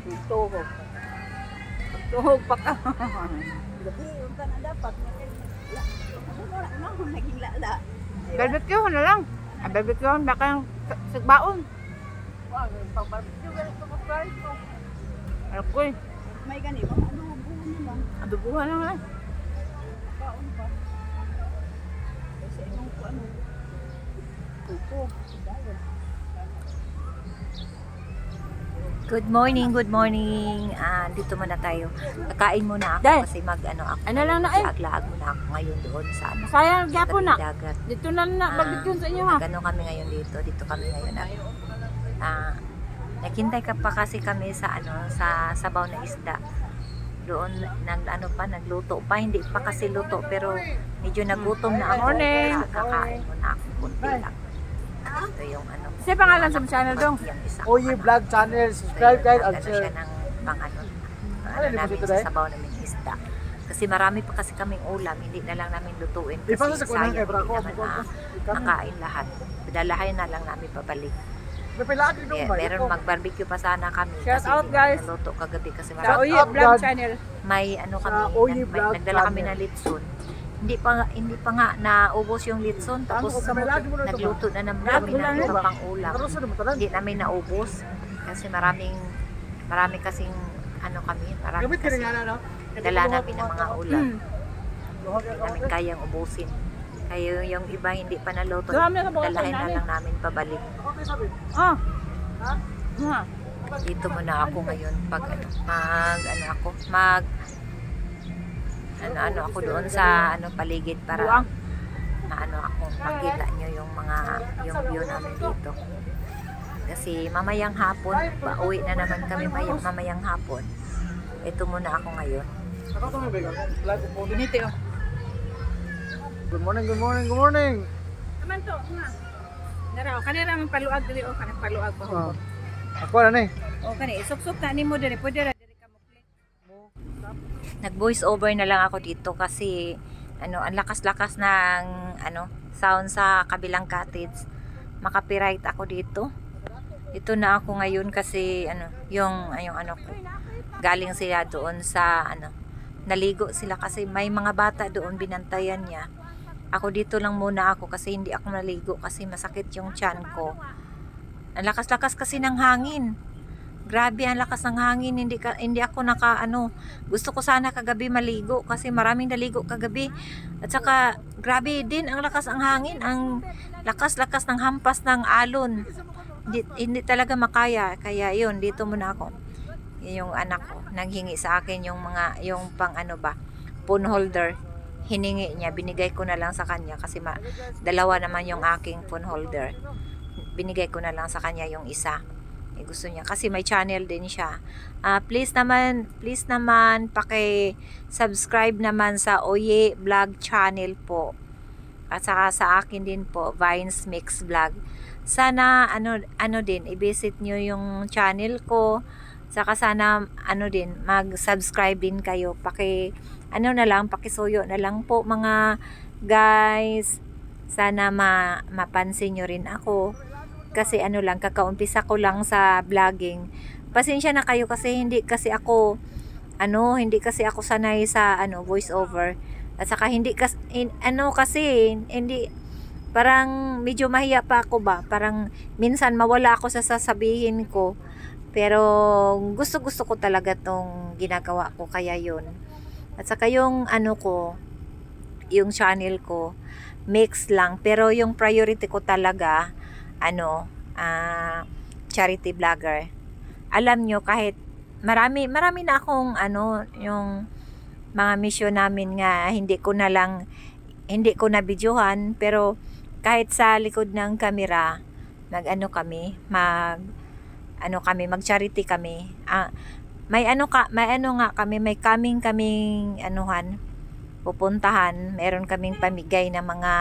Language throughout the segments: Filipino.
Tuhog. Tuhog pa ka. Gabi, yung ka na dapat. Ano naging lala? Barbecue na lang. Ang barbecue, baka yung sigbaon. Pag-barbecue, ganito mag-fries mo. Alam ko eh. May ganito, adubuhan na lang. Adubuhan lang lang. Baon pa. Kasi yung ano, kuko. Dahil. Good morning, good morning. Dito muna tayo. Kakain muna ako Dahil. kasi mag-ano ako. Ano lang na eh. Lag-lag muna ako ngayon doon sa ano. Sayang, Sa gapo na. dagat. Dito na barbecue sa inyo ha. Nag-ano kami ngayon dito. Dito kami ngayon. Naghintay ka pa kasi kami sa ano, sa sabaw na isda. Doon nagluto pa, hindi pa kasi luto pero medyo nagutom na ako. Morning. Kakain muna ako kunti lang. Ito yung ano. Kasi pangalan sa channel dong. Yung isang Oye Vlog Channel, subscribe guys and Nagano share. siya ng pang ano Ano namin dito, sa Day? sabaw namin isda. Kasi marami pa kasi kaming ulam, hindi na lang namin lutuin kasi Ipasa sa kunang sayang kay Braco, hindi naman nakain lahat. Dalahin na lang namin pabalik. May pilagi dong ba? Meron mag-barbecue pa sana kami Shout kasi out, hindi guys. namin naluto kagabi kasi Sa marami. Oye up, Vlog God. Channel. May ano kami, Oye may Vlog nagdala kami Channel. na litson. Hindi pa nga naubos yung litson tapos Ano, kami lagi mo na ito ba? nagluto na naman Lagi kami mo lang ng ito iba ba? pang ulam. Karosa na matalan. Hindi namin naubos kasi marami kasing ano kami, marami Gamit ka rin kasing nga na, no? dala namin ng mga ulam. Hmm. Hindi namin kayang ubusin. Kaya yung iba hindi pa naluto, Dami na sa bukas dalahin na namin. lang namin pabalik. Okay, sabi. Ah. Ha? Ha. Dito muna ako ngayon pag ano ako doon sa ano paligid para Buang. maano ako makita nyo yung view namin dito. Kasi mamayang hapon, pauwi na naman kami mamayang hapon. Ito muna ako ngayon. Ako ito may bago. Vlog ko po. Giniti oh. Good morning, good morning, good morning. Naman to, nga. Naraw, kanira man paluag diri o kanang paluag pa. Oh. Ako na ni. O kani isok-sok na nimo diri, pwede ra diri ka mo play. Nag voice over na lang ako dito kasi ano ang lakas-lakas ng ano sound sa kabilang cottage. Makapiright ako dito. Ito na ako ngayon kasi ano yung ano ko galing sila doon sa ano naligo sila kasi may mga bata doon binantayan niya. Ako dito lang muna ako kasi hindi ako naligo kasi masakit yung tiyan ko. Ang lakas-lakas kasi ng hangin. Grabe ang lakas ng hangin, hindi ako gusto ko sana kagabi maligo kasi maraming naligo kagabi. At saka grabe din ang lakas ng hangin, ang lakas-lakas ng hampas ng alon. Hindi talaga makaya, kaya yun, dito muna ako. Yung anak ko, naghingi sa akin yung pang ano ba, phone holder. Hiningi niya, binigay ko na lang sa kanya kasi dalawa naman yung aking phone holder. Binigay ko na lang sa kanya yung isa. Gusto niya kasi may channel din siya. Please naman paki-subscribe naman sa Oye Vlog Channel po. At saka sa akin din po, Vines Mix Vlog. Sana ano din i-visit niyo yung channel ko. Saka sana din mag-subscribe din kayo. Pakisuyo na lang po mga guys. Sana mapansin niyo rin ako. Kasi kakaumpisa ko lang sa vlogging. Pasensya na kayo kasi hindi kasi ako sanay sa voice over. At saka hindi parang medyo mahiya pa ako ba. Parang minsan mawala ako sa sasabihin ko. Pero gusto ko talaga tong ginagawa ko kaya yun. At saka yung yung channel ko mix lang pero yung priority ko talaga charity vlogger. Alam nyo kahit marami na akong yung mga mission namin nga hindi ko na videohan pero kahit sa likod ng camera mag-charity kami. May kaming pupuntahan, meron kaming pamigay na mga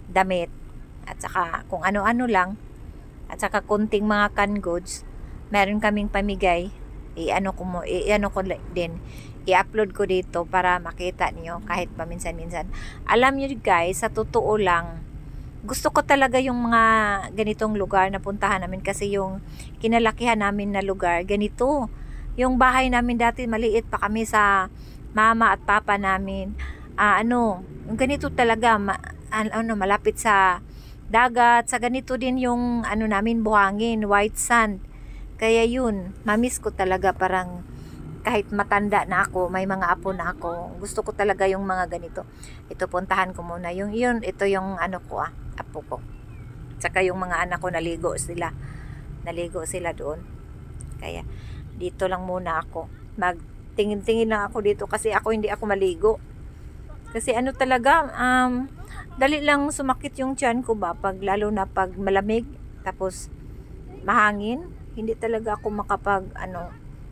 damit at saka kung ano-ano lang at saka kunting mga canned goods meron kaming pamigay i-upload ko dito para makita niyo kahit paminsan-minsan. Alam niyo guys, sa totoo lang gusto ko talaga yung mga ganitong lugar na puntahan namin kasi yung kinalakihan namin na lugar, ganito. Yung bahay namin dati, maliit pa kami sa mama at papa namin. Yung ganito talaga, malapit sa dagat, sa ganito din yung namin buhangin, white sand. Kaya yun, mamiss ko talaga, parang kahit matanda na ako, may mga apo na ako, gusto ko talaga yung mga ganito. Ito, puntahan ko muna. Ito yung apo ko. Tsaka yung mga anak ko, naligo sila doon. Kaya, dito lang muna ako. Magtingin-tingin lang ako dito kasi hindi ako maligo. Kasi talaga, dali lang sumakit yung tiyan ko ba, lalo na pag malamig, tapos mahangin, hindi talaga ako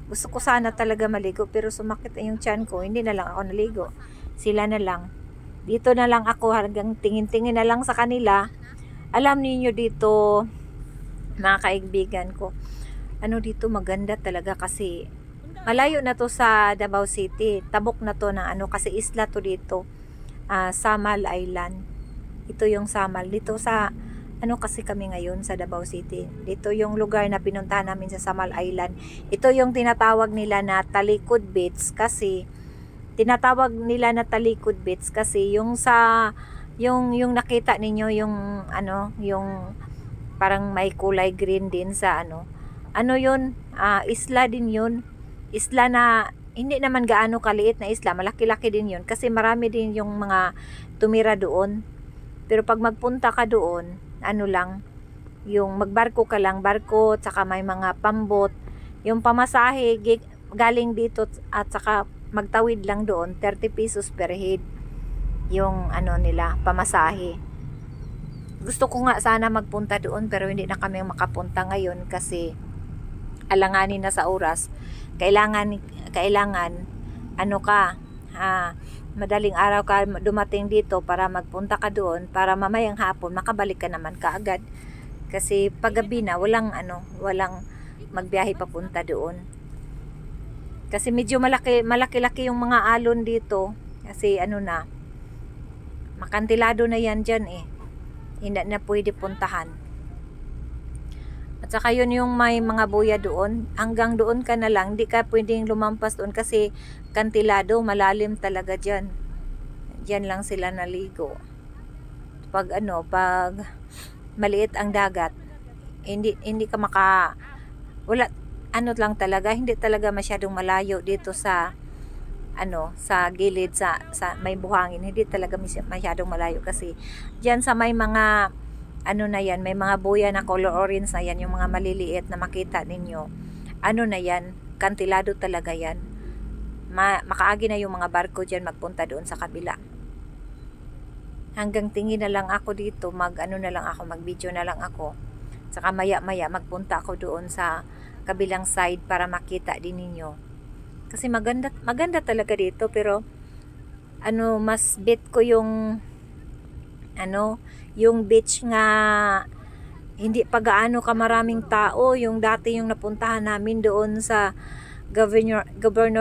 gusto ko sana talaga maligo, pero sumakit yung tiyan ko, hindi na lang ako naligo. Sila na lang. Dito na lang ako, hanggang tingin-tingin na lang sa kanila. Alam niyo dito, mga kaibigan ko, dito maganda talaga kasi malayo na to sa Davao City. Tabok na to na kasi isla to dito. Samal Island. Ito yung Samal. Dito sa kasi kami ngayon sa Davao City. Dito yung lugar na pinuntahan namin sa Samal Island. Ito yung tinatawag nila na Talikod Beach kasi yung nakita ninyo yung parang may kulay green din sa yun, isla din yun. Isla na hindi naman gaano kaliit na isla, malaki-laki din yun kasi marami din yung mga tumira doon. Pero pag magpunta ka doon, lang, yung magbarko ka lang, tsaka may mga pambot, yung pamasahe galing dito at saka magtawid lang doon, 30 pesos per head yung nila, pamasahe. Gusto ko nga sana magpunta doon pero hindi na kami makapunta ngayon kasi alanganin na sa oras. Kailangan madaling araw ka dumating dito para magpunta ka doon para mamayang hapon makabalik ka naman kaagad. Kasi paggabi na walang magbiyahe papunta doon. Kasi medyo malaki-laki yung mga alon dito kasi makantilado na yan dyan hindi na pwede puntahan. At saka yun yung may mga buya doon, hanggang doon ka na lang, hindi ka pwedeng lumampas doon kasi kantilado, malalim talaga dyan. Dyan lang sila naligo. Pag maliit ang dagat, hindi ka wala, lang talaga, hindi talaga masyadong malayo dito sa sa gilid sa may buhangin, hindi talaga masyadong malayo kasi diyan sa may mga na yan, may mga buya na color orange na yan, yung mga maliliit na makita ninyo, na yan, kantilado talaga yan. Makaagi na yung mga barko dyan magpunta doon sa kabila. Hanggang tingin na lang ako dito, mag-video na lang ako. Saka maya-maya magpunta ako doon sa kabilang side para makita din ninyo. Kasi maganda talaga dito, pero mas bet ko yung yung beach nga hindi pa gaano kamaraming tao. Yung dati yung napuntahan namin doon sa Governor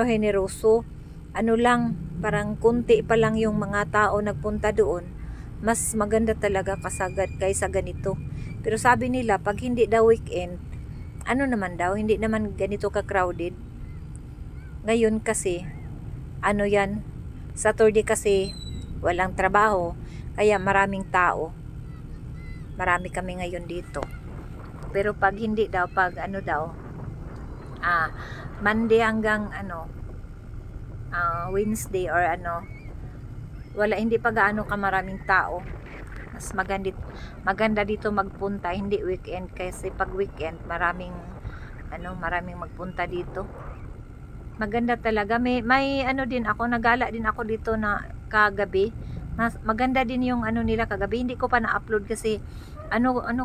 Generoso, lang, parang kunti pa lang yung mga tao nagpunta doon. Mas maganda talaga kasagad kaysa ganito. Pero sabi nila pag hindi daw weekend, hindi naman ganito ka-crowded. Ngayon kasi yan, Saturday kasi walang trabaho, kaya maraming tao. Marami kami ngayon dito. Pero pag hindi daw, Monday hanggang Wednesday or hindi pa gaano ka maraming tao. Mas maganda dito magpunta, hindi weekend, kasi pag weekend maraming magpunta dito. Maganda talaga. May din ako, nagala din ako dito na kagabi. Maganda din yung nila kagabi. Hindi ko pa na-upload kasi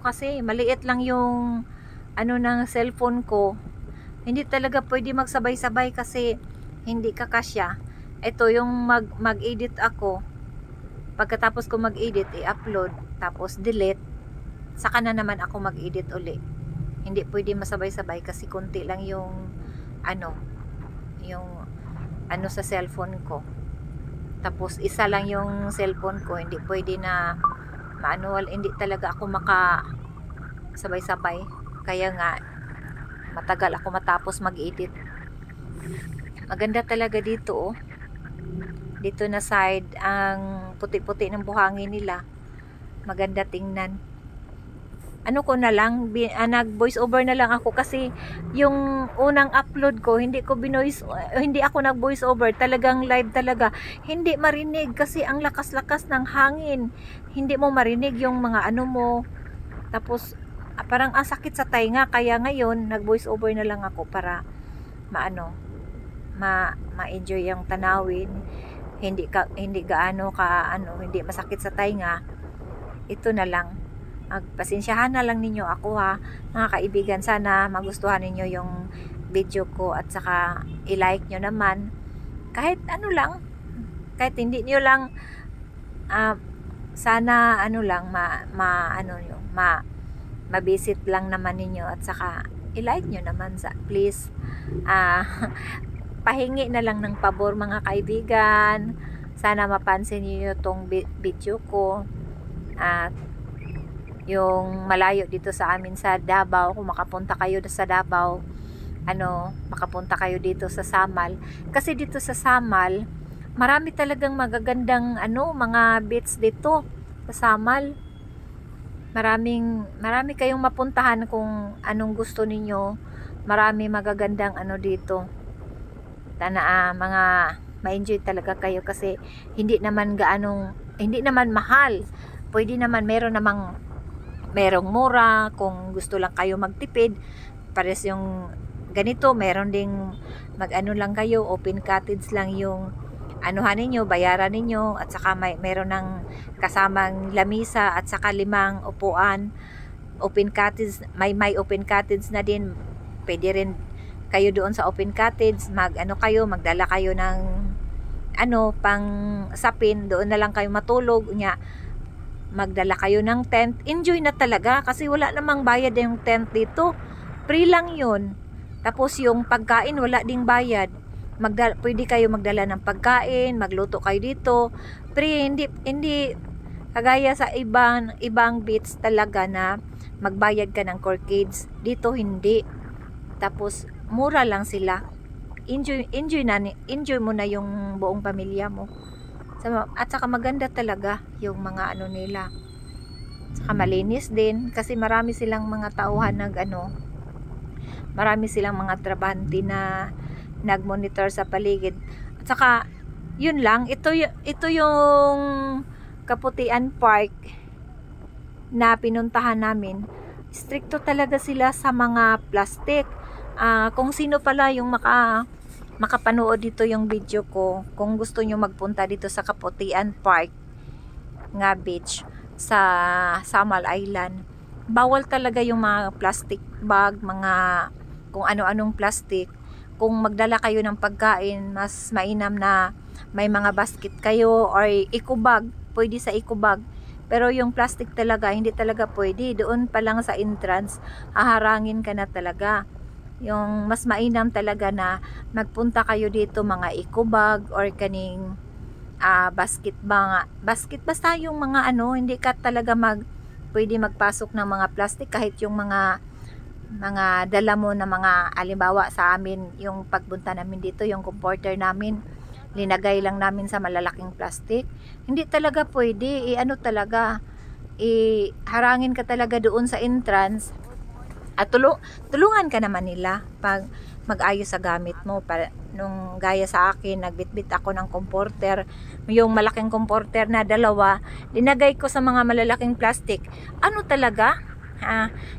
kasi maliit lang yung ng cellphone ko. Hindi talaga pwede magsabay-sabay kasi hindi kakasya. Ito yung mag-edit ako. Pagkatapos ko mag-edit, i-upload, tapos delete, saka na naman ako mag-edit uli. Hindi pwede masabay-sabay kasi konti lang yung sa cellphone ko. Tapos isa lang yung cellphone ko, hindi pwede na manual, hindi talaga ako maka sabay-sabay. Kaya nga matagal ako matapos mag-edit. Maganda talaga dito oh. Dito na side, ang puti-puti ng buhangin nila. Maganda tingnan. Ano ko na lang, nag voice over na lang ako kasi yung unang upload ko, hindi ako nag voice over, talagang live talaga. Hindi marinig kasi ang lakas-lakas ng hangin. Hindi mo marinig yung mga ano mo. Tapos parang ang sakit sa tainga, kaya ngayon nag voice over na lang ako para ma-enjoy yung tanawin. Hindi gaano ka hindi masakit sa tainga. Ito na lang. Pasensyahan na lang ninyo ako ha, mga kaibigan. Sana magustuhan ninyo yung video ko at saka i-like nyo naman. Kahit ano lang, kahit hindi nyo lang, sana ma-visit lang naman ninyo at saka i-like nyo naman please. Pahingi na lang ng pabor mga kaibigan. Sana mapansin niyo tong video ko. At yung malayo dito sa amin sa Davao, kung makapunta kayo sa Davao, makapunta kayo dito sa Samal. Kasi dito sa Samal, marami talagang magagandang mga beach dito sa Samal. Marami kayong mapuntahan kung anong gusto ninyo. Marami magagandang dito. Mga ma-enjoy talaga kayo kasi hindi naman mahal. Pwede naman, merong mura kung gusto lang kayo magtipid. Pares yung ganito, meron ding lang kayo, open cottage lang yung ninyo, bayaran ninyo, at saka meron ng kasamang lamisa at saka 5 upuan. Open cottage, may open cottage na din. Pwede rin kayo doon sa open cottage, magdala kayo ng pang sapin, doon na lang kayo matulog, magdala kayo ng tent. Enjoy na talaga kasi wala namang bayad yung tent dito. Free lang yun. Tapos yung pagkain, wala ding bayad. Pwede kayo magdala ng pagkain, magluto kayo dito. Free, hindi kagaya sa ibang beach talaga na magbayad ka ng corkage. Dito hindi. Tapos mura lang sila. Enjoy mo na yung buong pamilya mo. At saka maganda talaga yung mga nila. Saka malinis din kasi marami silang mga tauhan marami silang mga trabahante na nagmonitor sa paligid. At saka yun lang, ito yung Kaputian Park na pinuntahan namin. Stricto talaga sila sa mga plastic. Kung sino pala yung makapanood dito yung video ko, kung gusto nyo magpunta dito sa Kaputian Park nga beach sa Samal Island, bawal talaga yung mga plastic bag, mga kung ano-anong plastic. Kung magdala kayo ng pagkain, mas mainam na may mga basket kayo or eco bag, pwede sa eco bag. Pero yung plastic talaga, hindi talaga pwede. Doon pa lang sa entrance, haharangin ka na talaga. Yung mas mainam talaga na magpunta kayo dito mga eco bag or kaning basket basta yung mga hindi ka talaga pwede magpasok ng mga plastic. Kahit yung mga dala mo na mga, alimbawa sa amin yung pagpunta namin dito, yung comforter namin, linagay lang namin sa malalaking plastic. Hindi talaga pwede, talaga harangin ka talaga doon sa entrance. At tulungan ka naman nila pag mag-ayos sa gamit mo. Nung gaya sa akin, nagbitbit ako ng comforter, yung malaking comforter na 2, linagay ko sa mga malalaking plastic. Talaga?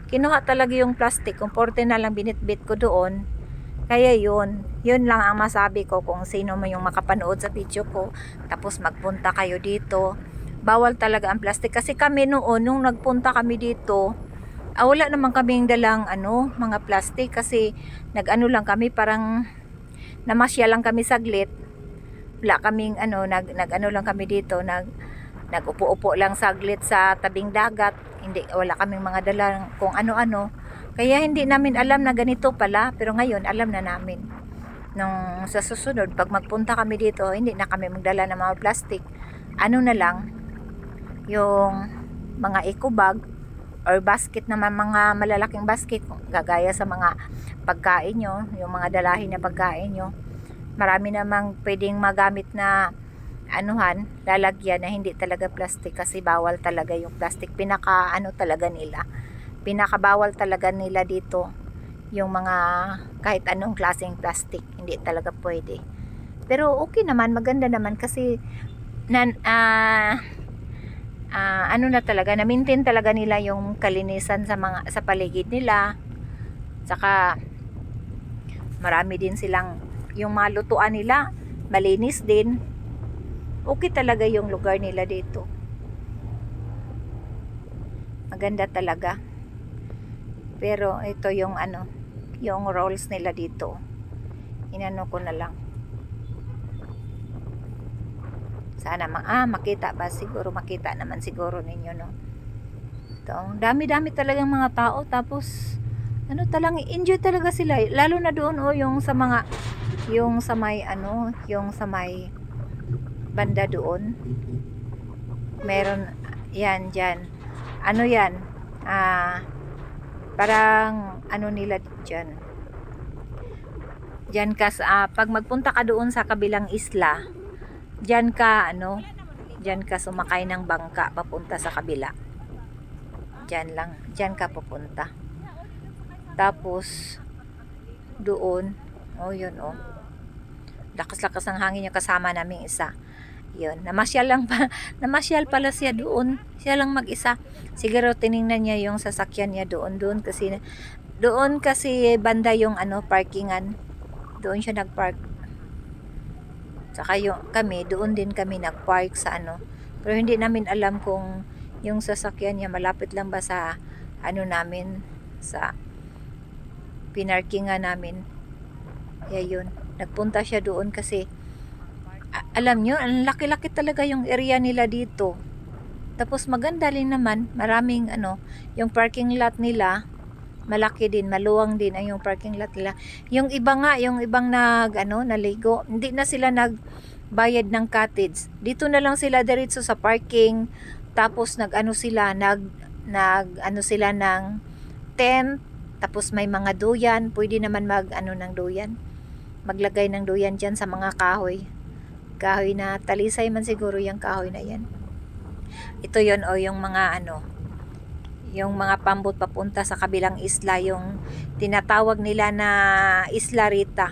Kinuha talaga yung plastic, comforter na lang binitbit ko doon. Kaya yun lang ang masabi ko. Kung sino man yung makapanood sa video ko, tapos magpunta kayo dito, bawal talaga ang plastic. Kasi kami noon, nung nagpunta kami dito, wala naman kaming dalang mga plastic kasi lang kami, parang namasya lang kami saglit. Wala kaming lang kami dito, nagupo-upo lang saglit sa tabing dagat. Wala kaming mga dalang kung ano-ano. Kaya hindi namin alam na ganito pala, pero ngayon alam na namin. Nung sa susunod, pag magpunta kami dito, hindi na kami magdala ng mga plastic. Na lang, yung mga eco bag or basket naman, mga malalaking basket gagaya sa mga pagkain nyo, yung mga dalahin na pagkain nyo. Marami namang pwedeng magamit na anuhan, lalagyan na hindi talaga plastic, kasi bawal talaga yung plastic. Pinakabawal talaga nila dito yung mga kahit anong klaseng plastic, hindi talaga pwede. Pero okay naman, maganda naman kasi ano na talaga, na-maintain talaga nila yung kalinisan sa paligid nila. Saka marami din silang, yung mga lutuan nila malinis din. Okay talaga yung lugar nila dito, maganda talaga. Pero ito yung yung rolls nila dito, inano ko na lang. Sana makita ba? Siguro makita naman siguro ninyo, no? Ito, dami-dami talagang mga tao. Tapos, talang enjoy talaga sila. Lalo na doon, yung sa mga, yung sa may, yung sa may banda doon. Meron, yan, dyan. Yan? Parang, nila dyan. Dyan ka, pag magpunta ka doon sa kabilang isla, diyan ka sumakay ng bangka papunta sa kabila. Diyan ka papunta. Tapos doon, yun, lakas-lakas ng hangin yung kasama naming isa. Yun, namasyal pala siya doon. Siya lang mag-isa. Siguro tiningnan niya yung sasakyan niya doon kasi banda yung parkingan. Doon siya nagpark. Saka kami, doon din kami nagpark sa Pero hindi namin alam kung yung sasakyan niya malapit lang ba sa namin, sa pinarkingan namin. Kaya yun, nagpunta siya doon kasi alam nyo, ang laki-laki talaga yung area nila dito. Tapos maganda rin naman, maraming yung parking lot nila malaki din, maluwang din ang yung parking lot nila. Yung ibang naligo, hindi na sila nagbayad ng cottage. Dito na lang sila diretso sa parking. Tapos sila ng tent. Tapos may mga duyan, pwede naman ng duyan. Maglagay ng duyan diyan sa mga kahoy. Kahoy na talisay man siguro yung kahoy na yan. Ito yon, yung mga yung mga pambot papunta sa kabilang isla, yung tinatawag nila na Isla Rita.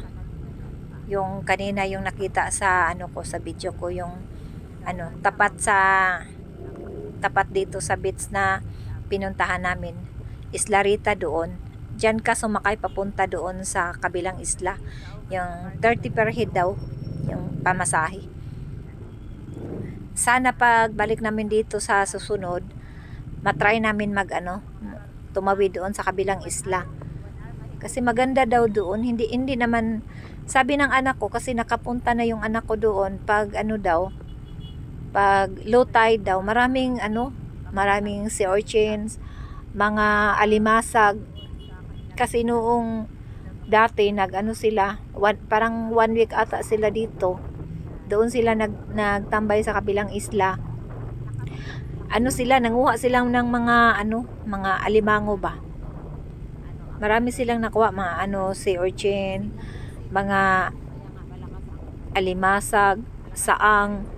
Yung kanina yung nakita sa sa video ko, yung tapat dito sa beach na pinuntahan namin. Isla Rita doon. Diyan ka sumakay papunta doon sa kabilang isla. Yung 30 per head daw yung pamasahe. Sana pag balik namin dito sa susunod, matry namin tumawid doon sa kabilang isla. Kasi maganda daw doon. Hindi naman, sabi ng anak ko, kasi nakapunta na yung anak ko doon, pag pag low tide daw, maraming sea urchins, mga alimasag. Kasi noong dati parang 1 week ata sila dito. Doon sila nagtambay sa kabilang isla. Nanguha silang ng mga alimango ba. Marami silang nakuha, mga sea urchin, mga alimasag, saang.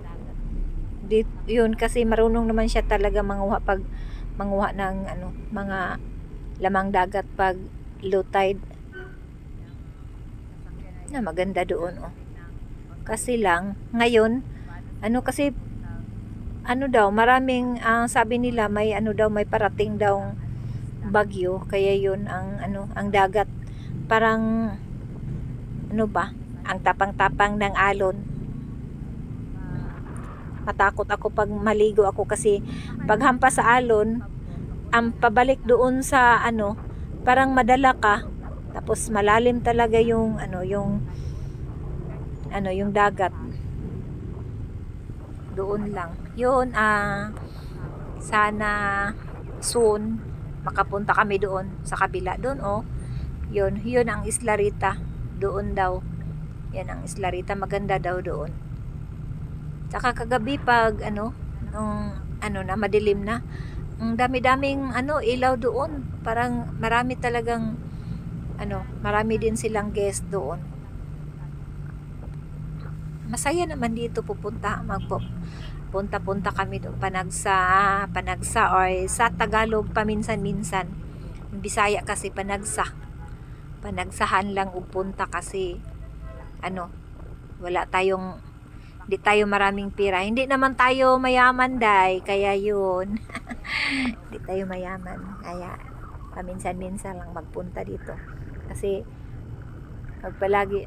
Yun, kasi marunong naman siya talaga manguha ng mga lamang dagat pag low tide. Maganda doon, Kasi lang ngayon, kasi maraming sabi nila may may parating daw bagyo, kaya yun ang dagat parang ang tapang-tapang ng alon. Matakot ako pag maligo ako kasi paghampas sa alon, ang pabalik doon sa parang madala ka, tapos malalim talaga yung yung dagat. Doon lang. Yun, sana soon makapunta kami doon sa kabila. Doon, yun ang Isla Rita. Doon daw. Yan ang Isla Rita. Maganda daw doon. Saka kagabi pag, madilim na, Ang dami-daming ilaw doon. Parang marami talagang marami din silang guest doon. Masaya naman dito punta kami doon panagsa or sa Tagalog paminsan-minsan. Yung Bisaya kasi panagsahan lang upunta kasi hindi tayo maraming pira. Hindi naman tayo mayaman, day. Kaya yun. Hindi tayo mayaman. Kaya, paminsan-minsan lang magpunta dito. Kasi, pag palagi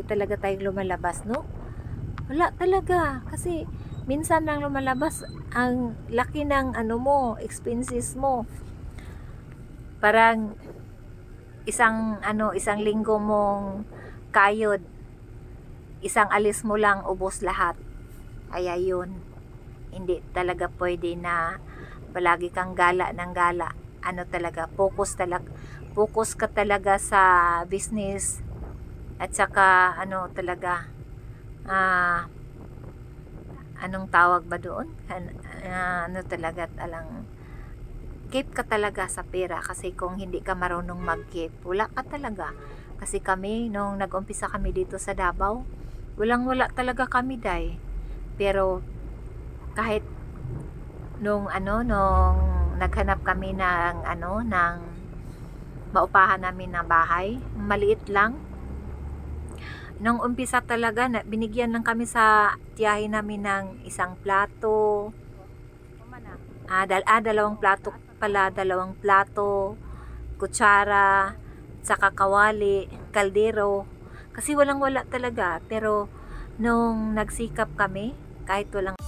talaga tayong lumalabas, no? Wala talaga. Kasi, minsan lang lumalabas, ang laki ng expenses mo. Parang, isang linggo mong kayod, isang alis mo lang ubos lahat. Kaya yun, hindi talaga pwede na palagi kang gala ng gala. Talaga, focus ka talaga sa business at saka talaga anong tawag ba doon? Talaga talang keep ka talaga sa pera, kasi kung hindi ka marunong mag-keep, wala ka talaga. Kasi kami, nung nag-umpisa kami dito sa Davao, wala talaga kami, day. Pero kahit nung naghanap kami ng maupahan namin na bahay, maliit lang. Nung umpisa talaga, binigyan lang kami sa tiyahin namin ng isang plato. Dalawang plato, kutsara, saka kawali, kaldero. Kasi wala talaga. Pero nung nagsikap kami, kahit walang